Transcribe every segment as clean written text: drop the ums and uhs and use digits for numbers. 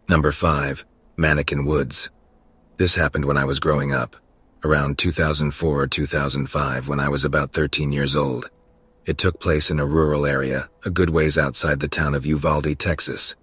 Number 5. Mannequin Woods. This happened when I was growing up, around 2004 or 2005 when I was about 13 years old. It took place in a rural area, a good ways outside the town of Uvalde, Texas.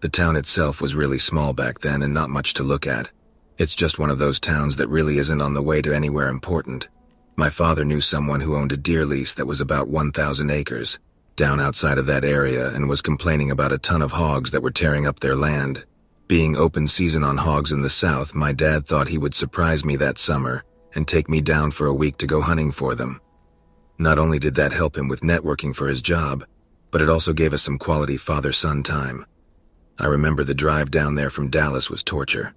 The town itself was really small back then and not much to look at. It's just one of those towns that really isn't on the way to anywhere important. My father knew someone who owned a deer lease that was about 1,000 acres, down outside of that area, and was complaining about a ton of hogs that were tearing up their land. Being open season on hogs in the south, my dad thought he would surprise me that summer and take me down for a week to go hunting for them. Not only did that help him with networking for his job, but it also gave us some quality father-son time. I remember the drive down there from Dallas was torture.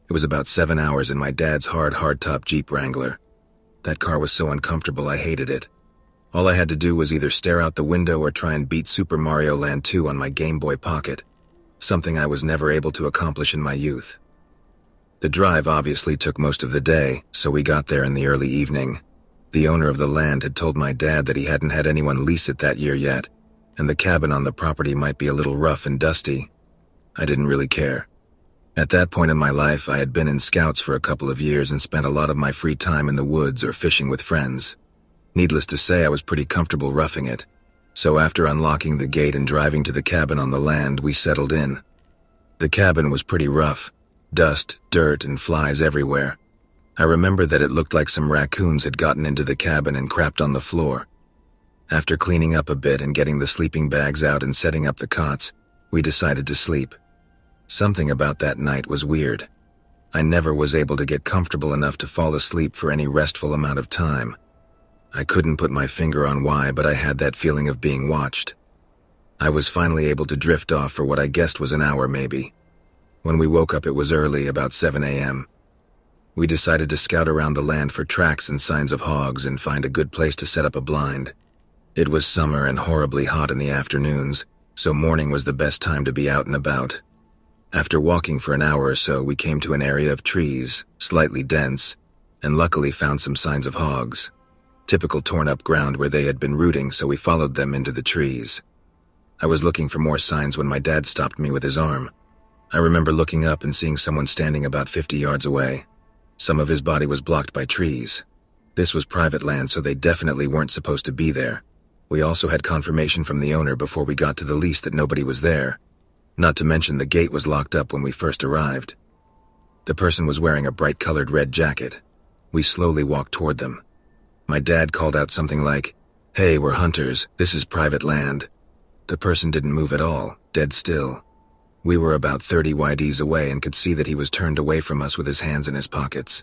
It was about 7 hours in my dad's hardtop Jeep Wrangler. That car was so uncomfortable I hated it. All I had to do was either stare out the window or try and beat Super Mario Land 2 on my Game Boy Pocket, something I was never able to accomplish in my youth. The drive obviously took most of the day, so we got there in the early evening. The owner of the land had told my dad that he hadn't had anyone lease it that year yet, and the cabin on the property might be a little rough and dusty. I didn't really care. At that point in my life, I had been in scouts for a couple of years and spent a lot of my free time in the woods or fishing with friends. Needless to say, I was pretty comfortable roughing it. So after unlocking the gate and driving to the cabin on the land, we settled in. The cabin was pretty rough. Dust, dirt, and flies everywhere. I remember that it looked like some raccoons had gotten into the cabin and crapped on the floor. After cleaning up a bit and getting the sleeping bags out and setting up the cots, we decided to sleep. Something about that night was weird. I never was able to get comfortable enough to fall asleep for any restful amount of time. I couldn't put my finger on why, but I had that feeling of being watched. I was finally able to drift off for what I guessed was an hour maybe. When we woke up, it was early, about 7 a.m. We decided to scout around the land for tracks and signs of hogs and find a good place to set up a blind. It was summer and horribly hot in the afternoons, so morning was the best time to be out and about. After walking for an hour or so, we came to an area of trees, slightly dense, and luckily found some signs of hogs. Typical torn-up ground where they had been rooting, so we followed them into the trees. I was looking for more signs when my dad stopped me with his arm. I remember looking up and seeing someone standing about 50 yards away. Some of his body was blocked by trees. This was private land, so they definitely weren't supposed to be there. We also had confirmation from the owner before we got to the lease that nobody was there. Not to mention the gate was locked up when we first arrived. The person was wearing a bright-colored red jacket. We slowly walked toward them. My dad called out something like, "Hey, we're hunters. This is private land." The person didn't move at all, dead still. We were about 30 YDs away and could see that he was turned away from us with his hands in his pockets.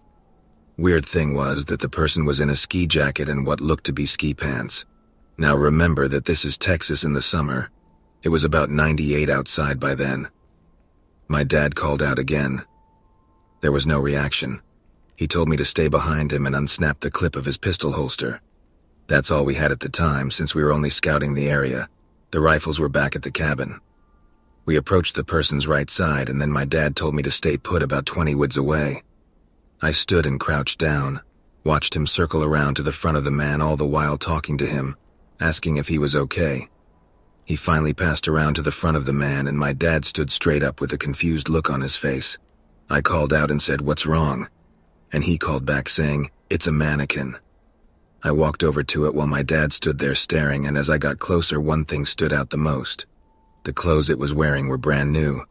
Weird thing was that the person was in a ski jacket and what looked to be ski pants. Now remember that this is Texas in the summer. It was about 98 outside by then. My dad called out again. There was no reaction. He told me to stay behind him and unsnap the clip of his pistol holster. That's all we had at the time, since we were only scouting the area. The rifles were back at the cabin. We approached the person's right side, and then my dad told me to stay put about 20 woods away. I stood and crouched down, watched him circle around to the front of the man, all the while talking to him, asking if he was okay. He finally passed around to the front of the man, and my dad stood straight up with a confused look on his face. I called out and said, "What's wrong?" And he called back saying, "It's a mannequin." I walked over to it while my dad stood there staring, and as I got closer, one thing stood out the most. The clothes it was wearing were brand new.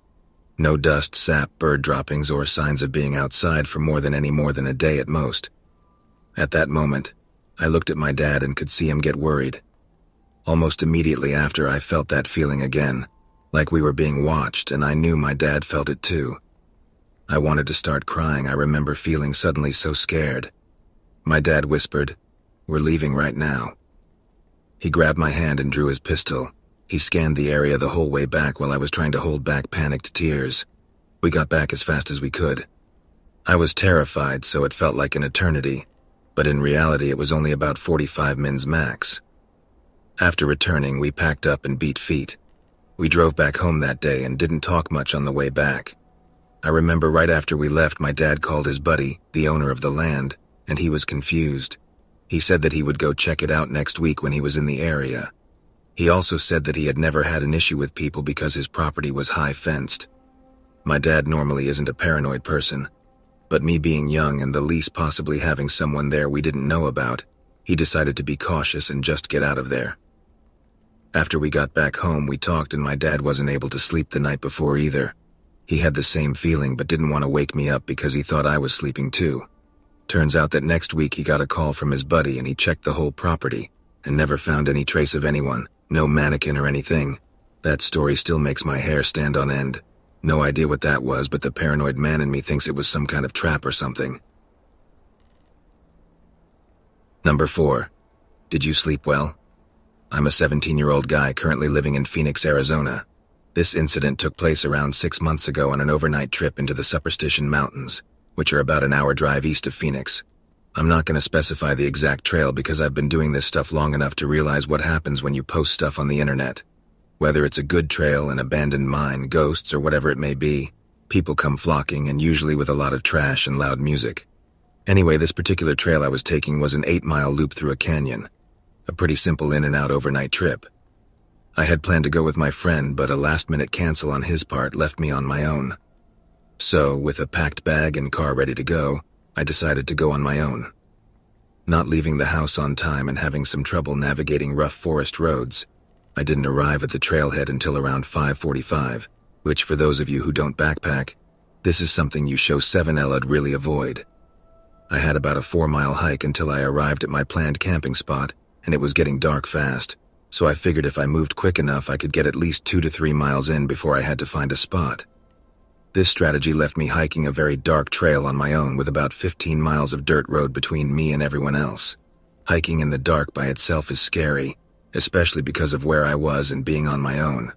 No dust, sap, bird droppings, or signs of being outside for more than a day at most. At that moment, I looked at my dad and could see him get worried. Almost immediately after, I felt that feeling again, like we were being watched, and I knew my dad felt it too. I wanted to start crying. I remember feeling suddenly so scared. My dad whispered, "We're leaving right now." He grabbed my hand and drew his pistol. He scanned the area the whole way back while I was trying to hold back panicked tears. We got back as fast as we could. I was terrified, so it felt like an eternity, but in reality it was only about 45 minutes max. After returning, we packed up and beat feet. We drove back home that day and didn't talk much on the way back. I remember right after we left, my dad called his buddy, the owner of the land, and he was confused. He said that he would go check it out next week when he was in the area. He also said that he had never had an issue with people because his property was high fenced. My dad normally isn't a paranoid person, but me being young and the lease possibly having someone there we didn't know about, he decided to be cautious and just get out of there. After we got back home, we talked and my dad wasn't able to sleep the night before either. He had the same feeling but didn't want to wake me up because he thought I was sleeping too. Turns out that next week he got a call from his buddy and he checked the whole property and never found any trace of anyone, no mannequin or anything. That story still makes my hair stand on end. No idea what that was, but the paranoid man in me thinks it was some kind of trap or something. Number 4. Did you sleep well? I'm a 17-year-old guy currently living in Phoenix, Arizona. This incident took place around 6 months ago on an overnight trip into the Superstition Mountains, which are about an hour drive east of Phoenix. I'm not going to specify the exact trail because I've been doing this stuff long enough to realize what happens when you post stuff on the internet. Whether it's a good trail, an abandoned mine, ghosts, or whatever it may be, people come flocking and usually with a lot of trash and loud music. Anyway, this particular trail I was taking was an 8-mile loop through a canyon. A pretty simple in-and-out overnight trip. I had planned to go with my friend, but a last-minute cancel on his part left me on my own. So, with a packed bag and car ready to go, I decided to go on my own. Not leaving the house on time and having some trouble navigating rough forest roads, I didn't arrive at the trailhead until around 5:45, which for those of you who don't backpack, this is something you show 7L'd really avoid. I had about a 4-mile hike until I arrived at my planned camping spot, and it was getting dark fast, so I figured if I moved quick enough I could get at least 2 to 3 miles in before I had to find a spot. This strategy left me hiking a very dark trail on my own with about 15 miles of dirt road between me and everyone else. Hiking in the dark by itself is scary, especially because of where I was and being on my own.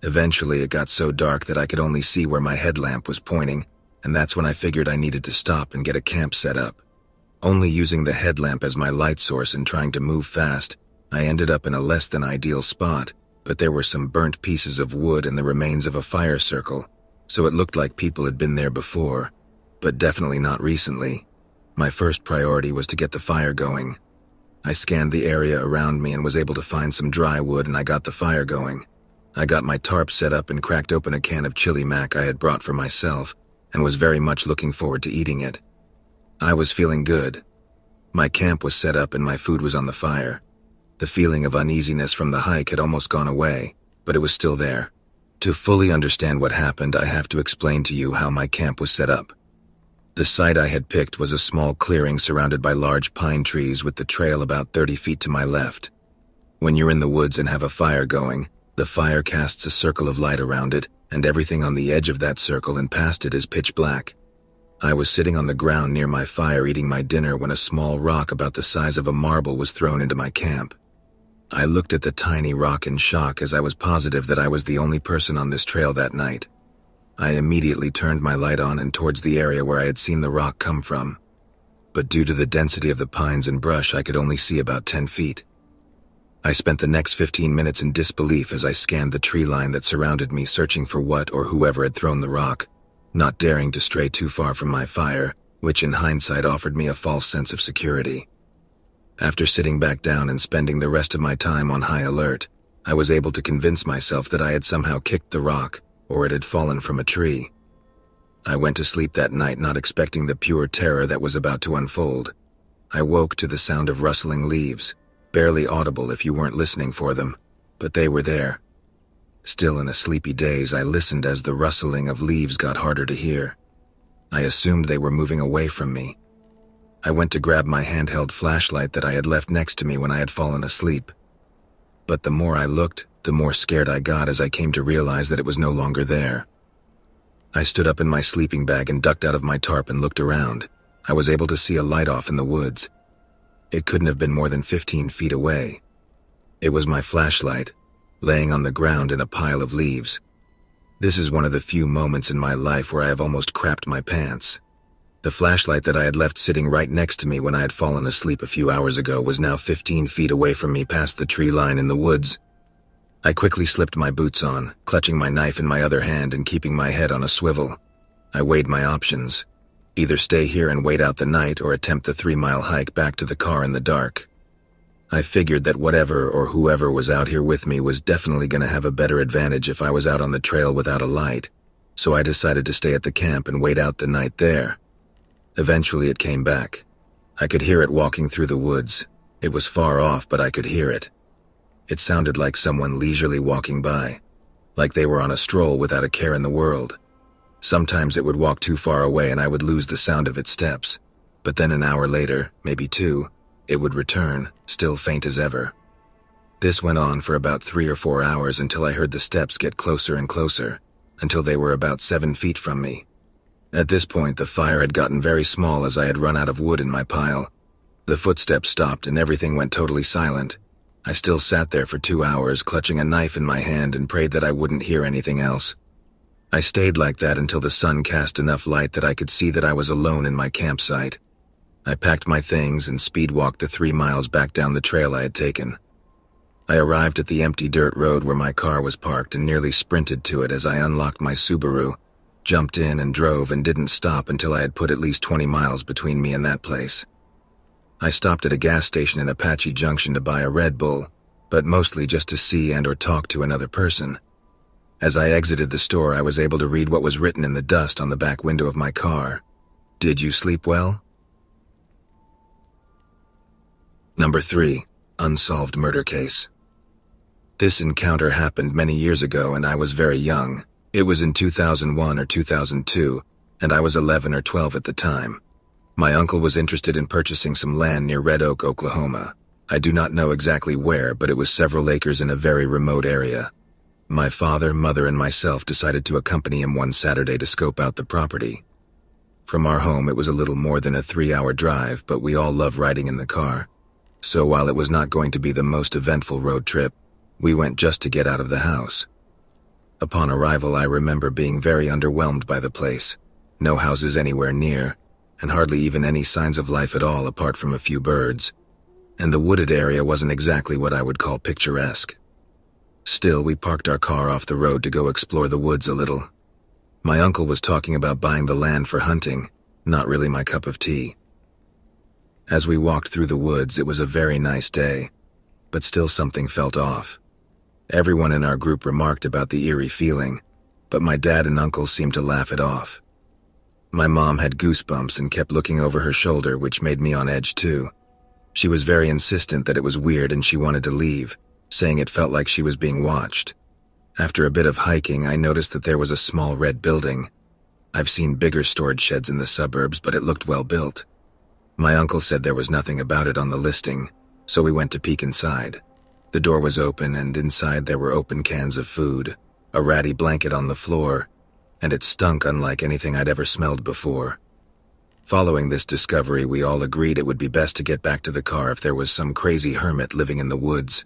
Eventually it got so dark that I could only see where my headlamp was pointing, and that's when I figured I needed to stop and get a camp set up. Only using the headlamp as my light source and trying to move fast, I ended up in a less than ideal spot, but there were some burnt pieces of wood and the remains of a fire circle, so it looked like people had been there before, but definitely not recently. My first priority was to get the fire going. I scanned the area around me and was able to find some dry wood, and I got the fire going. I got my tarp set up and cracked open a can of chili mac I had brought for myself and was very much looking forward to eating it. I was feeling good. My camp was set up and my food was on the fire. The feeling of uneasiness from the hike had almost gone away, but it was still there. To fully understand what happened, I have to explain to you how my camp was set up. The site I had picked was a small clearing surrounded by large pine trees with the trail about 30 feet to my left. When you're in the woods and have a fire going, the fire casts a circle of light around it, and everything on the edge of that circle and past it is pitch black. I was sitting on the ground near my fire eating my dinner when a small rock about the size of a marble was thrown into my camp. I looked at the tiny rock in shock as I was positive that I was the only person on this trail that night. I immediately turned my light on and towards the area where I had seen the rock come from. But due to the density of the pines and brush, I could only see about 10 feet. I spent the next 15 minutes in disbelief as I scanned the tree line that surrounded me, searching for what or whoever had thrown the rock, not daring to stray too far from my fire, which in hindsight offered me a false sense of security. After sitting back down and spending the rest of my time on high alert, I was able to convince myself that I had somehow kicked the rock, or it had fallen from a tree. I went to sleep that night not expecting the pure terror that was about to unfold. I woke to the sound of rustling leaves, barely audible if you weren't listening for them, but they were there. Still in a sleepy daze, I listened as the rustling of leaves got harder to hear. I assumed they were moving away from me. I went to grab my handheld flashlight that I had left next to me when I had fallen asleep. But the more I looked, the more scared I got as I came to realize that it was no longer there. I stood up in my sleeping bag and ducked out of my tarp and looked around. I was able to see a light off in the woods. It couldn't have been more than 15 feet away. It was my flashlight, laying on the ground in a pile of leaves. This is one of the few moments in my life where I have almost crapped my pants. The flashlight that I had left sitting right next to me when I had fallen asleep a few hours ago was now 15 feet away from me past the tree line in the woods. I quickly slipped my boots on, clutching my knife in my other hand and keeping my head on a swivel. I weighed my options. Either stay here and wait out the night or attempt the 3-mile hike back to the car in the dark. I figured that whatever or whoever was out here with me was definitely going to have a better advantage if I was out on the trail without a light. so I decided to stay at the camp and wait out the night there. Eventually it came back. I could hear it walking through the woods. It was far off, but I could hear it. It sounded like someone leisurely walking by, like they were on a stroll without a care in the world. Sometimes it would walk too far away and I would lose the sound of its steps, but then an hour later, maybe two, it would return, still faint as ever. This went on for about 3 or 4 hours until I heard the steps get closer and closer, until they were about 7 feet from me. At this point, the fire had gotten very small as I had run out of wood in my pile. The footsteps stopped and everything went totally silent. I still sat there for 2 hours, clutching a knife in my hand, and prayed that I wouldn't hear anything else. I stayed like that until the sun cast enough light that I could see that I was alone in my campsite. I packed my things and speed-walked the 3 miles back down the trail I had taken. I arrived at the empty dirt road where my car was parked and nearly sprinted to it as I unlocked my Subaru, jumped in and drove and didn't stop until I had put at least 20 miles between me and that place. I stopped at a gas station in Apache Junction to buy a Red Bull, but mostly just to see and or talk to another person. As I exited the store, I was able to read what was written in the dust on the back window of my car. Did you sleep well? Number 3. Unsolved murder case. This encounter happened many years ago and I was very young. It was in 2001 or 2002, and I was 11 or 12 at the time. My uncle was interested in purchasing some land near Red Oak, Oklahoma. I do not know exactly where, but it was several acres in a very remote area. My father, mother, and myself decided to accompany him one Saturday to scope out the property. From our home, it was a little more than a 3-hour drive, but we all love riding in the car. So while it was not going to be the most eventful road trip, we went just to get out of the house. Upon arrival, I remember being very underwhelmed by the place. No houses anywhere near, and hardly even any signs of life at all apart from a few birds. And the wooded area wasn't exactly what I would call picturesque. Still, we parked our car off the road to go explore the woods a little. My uncle was talking about buying the land for hunting, not really my cup of tea. As we walked through the woods, it was a very nice day, but still something felt off. Everyone in our group remarked about the eerie feeling, but my dad and uncle seemed to laugh it off. My mom had goosebumps and kept looking over her shoulder, which made me on edge too. She was very insistent that it was weird and she wanted to leave, saying it felt like she was being watched. After a bit of hiking, I noticed that there was a small red building. I've seen bigger storage sheds in the suburbs, but it looked well built. My uncle said there was nothing about it on the listing, so we went to peek inside. The door was open, and inside there were open cans of food, a ratty blanket on the floor, and it stunk unlike anything I'd ever smelled before. Following this discovery, we all agreed it would be best to get back to the car if there was some crazy hermit living in the woods.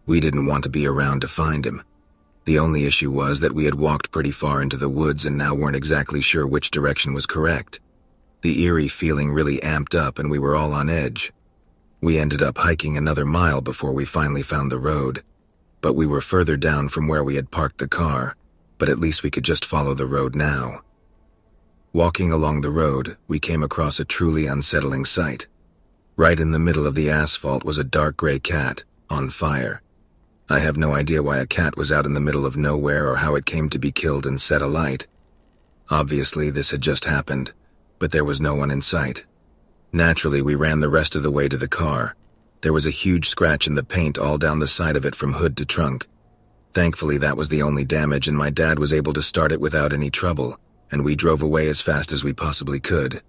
We didn't want to be around to find him. The only issue was that we had walked pretty far into the woods and now weren't exactly sure which direction was correct. The eerie feeling really amped up and we were all on edge. We ended up hiking another mile before we finally found the road, but we were further down from where we had parked the car, but at least we could just follow the road now. Walking along the road, we came across a truly unsettling sight. Right in the middle of the asphalt was a dark gray cat, on fire. I have no idea why a cat was out in the middle of nowhere or how it came to be killed and set alight. Obviously, this had just happened, but there was no one in sight. Naturally, we ran the rest of the way to the car. There was a huge scratch in the paint all down the side of it from hood to trunk. Thankfully, that was the only damage and my dad was able to start it without any trouble, and we drove away as fast as we possibly could.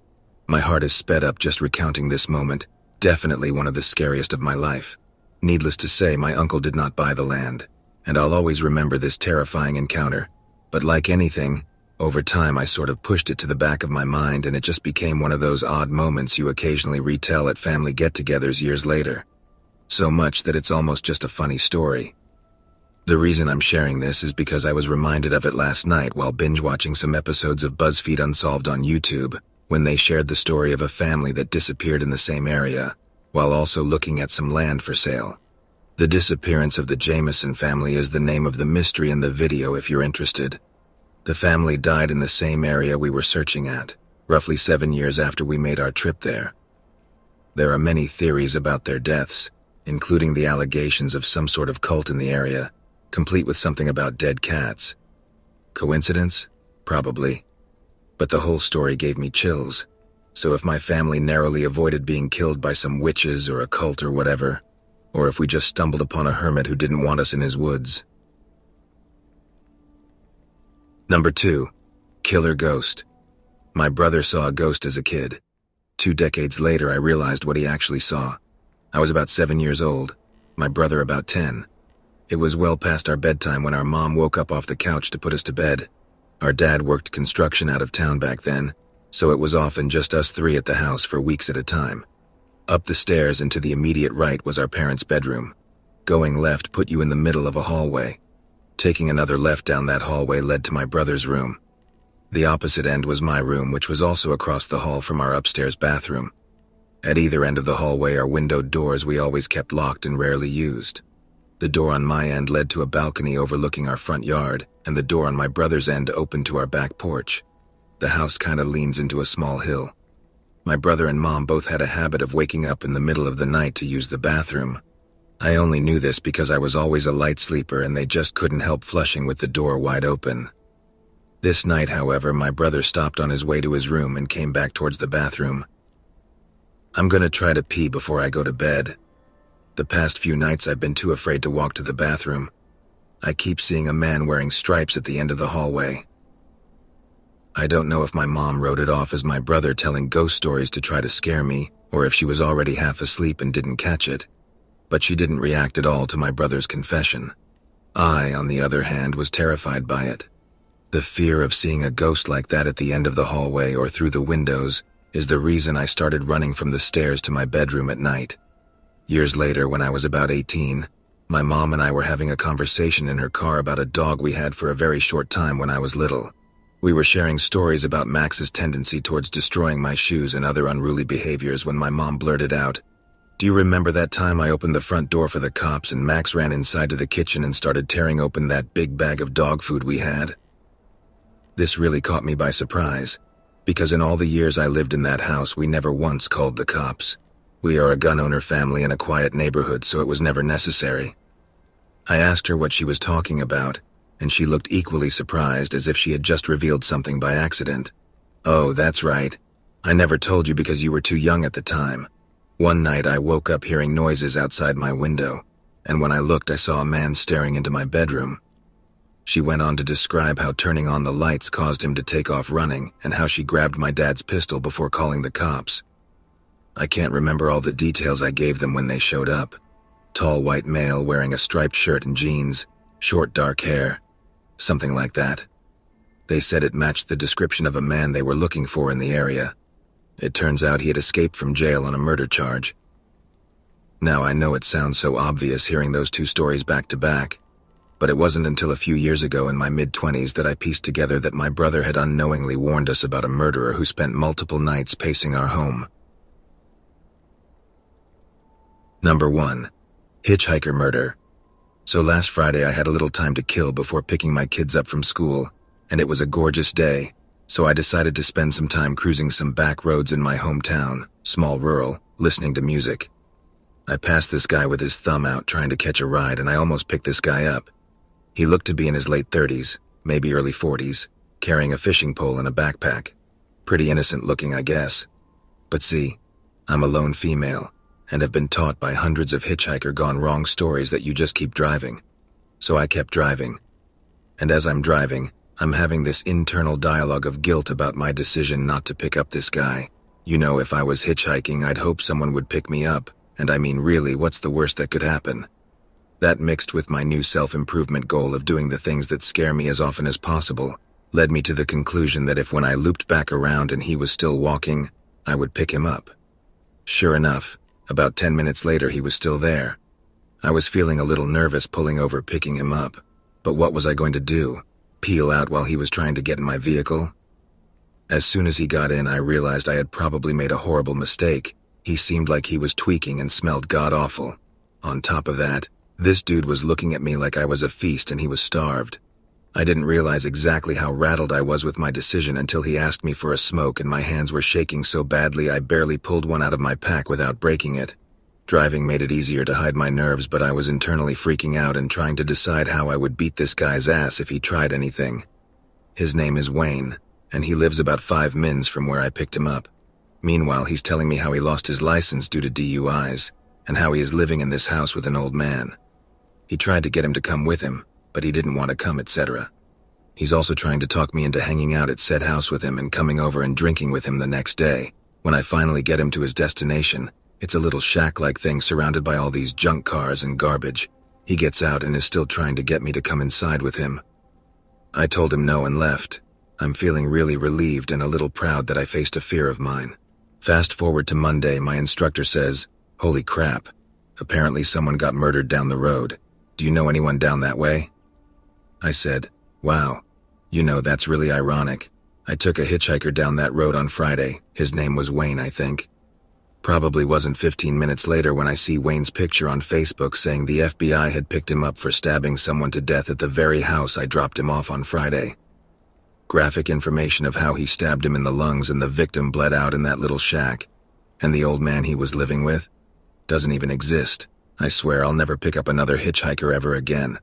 My heart is sped up just recounting this moment, definitely one of the scariest of my life. Needless to say, my uncle did not buy the land, and I'll always remember this terrifying encounter. But like anything, over time I sort of pushed it to the back of my mind and it just became one of those odd moments you occasionally retell at family get-togethers years later. So much that it's almost just a funny story. The reason I'm sharing this is because I was reminded of it last night while binge-watching some episodes of BuzzFeed Unsolved on YouTube, when they shared the story of a family that disappeared in the same area, while also looking at some land for sale. The disappearance of the Jameson family is the name of the mystery in the video if you're interested. The family died in the same area we were searching at, roughly 7 years after we made our trip there. There are many theories about their deaths, including the allegations of some sort of cult in the area, complete with something about dead cats. Coincidence? probably. But the whole story gave me chills. So if my family narrowly avoided being killed by some witches or a cult or whatever, or if we just stumbled upon a hermit who didn't want us in his woods. Number 2. Killer ghost. My brother saw a ghost as a kid. 2 decades later, I realized what he actually saw. I was about 7 years old, my brother about 10. It was well past our bedtime when our mom woke up off the couch to put us to bed. Our dad worked construction out of town back then, so it was often just us 3 at the house for weeks at a time. Up the stairs and to the immediate right was our parents' bedroom. Going left put you in the middle of a hallway. Taking another left down that hallway led to my brother's room. The opposite end was my room, which was also across the hall from our upstairs bathroom. At either end of the hallway are windowed doors we always kept locked and rarely used. The door on my end led to a balcony overlooking our front yard, and the door on my brother's end opened to our back porch. The house kinda leans into a small hill. My brother and mom both had a habit of waking up in the middle of the night to use the bathroom. I only knew this because I was always a light sleeper and they just couldn't help flushing with the door wide open. This night, however, my brother stopped on his way to his room and came back towards the bathroom. I'm gonna try to pee before I go to bed. The past few nights I've been too afraid to walk to the bathroom. I keep seeing a man wearing stripes at the end of the hallway. I don't know if my mom wrote it off as my brother telling ghost stories to try to scare me, or if she was already half asleep and didn't catch it. But she didn't react at all to my brother's confession. I, on the other hand, was terrified by it. The fear of seeing a ghost like that at the end of the hallway or through the windows is the reason I started running from the stairs to my bedroom at night. Years later, when I was about 18, my mom and I were having a conversation in her car about a dog we had for a very short time when I was little. We were sharing stories about Max's tendency towards destroying my shoes and other unruly behaviors when my mom blurted out, "Do you remember that time I opened the front door for the cops and Max ran inside to the kitchen and started tearing open that big bag of dog food we had?" This really caught me by surprise, because in all the years I lived in that house, we never once called the cops. We are a gun owner family in a quiet neighborhood, so it was never necessary. I asked her what she was talking about, and she looked equally surprised as if she had just revealed something by accident. "Oh, that's right. I never told you because you were too young at the time. One night I woke up hearing noises outside my window, and when I looked I saw a man staring into my bedroom." She went on to describe how turning on the lights caused him to take off running and how she grabbed my dad's pistol before calling the cops. I can't remember all the details I gave them when they showed up. Tall white male wearing a striped shirt and jeans, short dark hair, something like that. They said it matched the description of a man they were looking for in the area. It turns out he had escaped from jail on a murder charge. Now I know it sounds so obvious hearing those two stories back to back, but it wasn't until a few years ago in my mid-20s that I pieced together that my brother had unknowingly warned us about a murderer who spent multiple nights pacing our home. Number 1. Hitchhiker murder. So last Friday I had a little time to kill before picking my kids up from school, and it was a gorgeous day, so I decided to spend some time cruising some back roads in my hometown, small rural, listening to music. I passed this guy with his thumb out trying to catch a ride, and I almost picked this guy up. He looked to be in his late 30s, maybe early 40s, carrying a fishing pole and a backpack. Pretty innocent looking, I guess. But see, I'm a lone female, and have been taught by hundreds of hitchhiker gone wrong stories that you just keep driving. So I kept driving. And as I'm driving, I'm having this internal dialogue of guilt about my decision not to pick up this guy. You know, if I was hitchhiking, I'd hope someone would pick me up, and I mean really, what's the worst that could happen? That mixed with my new self-improvement goal of doing the things that scare me as often as possible, led me to the conclusion that if when I looped back around and he was still walking, I would pick him up. Sure enough, about 10 minutes later he was still there. I was feeling a little nervous pulling over picking him up, but what was I going to do? Peel out while he was trying to get in my vehicle? As soon as he got in, I realized I had probably made a horrible mistake. He seemed like he was tweaking and smelled god-awful. On top of that, this dude was looking at me like I was a feast and he was starved. I didn't realize exactly how rattled I was with my decision until he asked me for a smoke and my hands were shaking so badly I barely pulled one out of my pack without breaking it. Driving made it easier to hide my nerves, but I was internally freaking out and trying to decide how I would beat this guy's ass if he tried anything. His name is Wayne, and he lives about 5 mins from where I picked him up. Meanwhile, he's telling me how he lost his license due to DUIs, and how he is living in this house with an old man. He tried to get him to come with him, but he didn't want to come, etc. He's also trying to talk me into hanging out at said house with him and coming over and drinking with him the next day. When I finally get him to his destination, it's a little shack-like thing surrounded by all these junk cars and garbage. He gets out and is still trying to get me to come inside with him. I told him no and left. I'm feeling really relieved and a little proud that I faced a fear of mine. Fast forward to Monday, my instructor says, "Holy crap. Apparently someone got murdered down the road. Do you know anyone down that way?" I said, "Wow. You know, that's really ironic. I took a hitchhiker down that road on Friday. His name was Wayne, I think." Probably wasn't 15 minutes later when I see Wayne's picture on Facebook saying the FBI had picked him up for stabbing someone to death at the very house I dropped him off on Friday. Graphic information of how he stabbed him in the lungs and the victim bled out in that little shack. And the old man he was living with doesn't even exist. I swear I'll never pick up another hitchhiker ever again.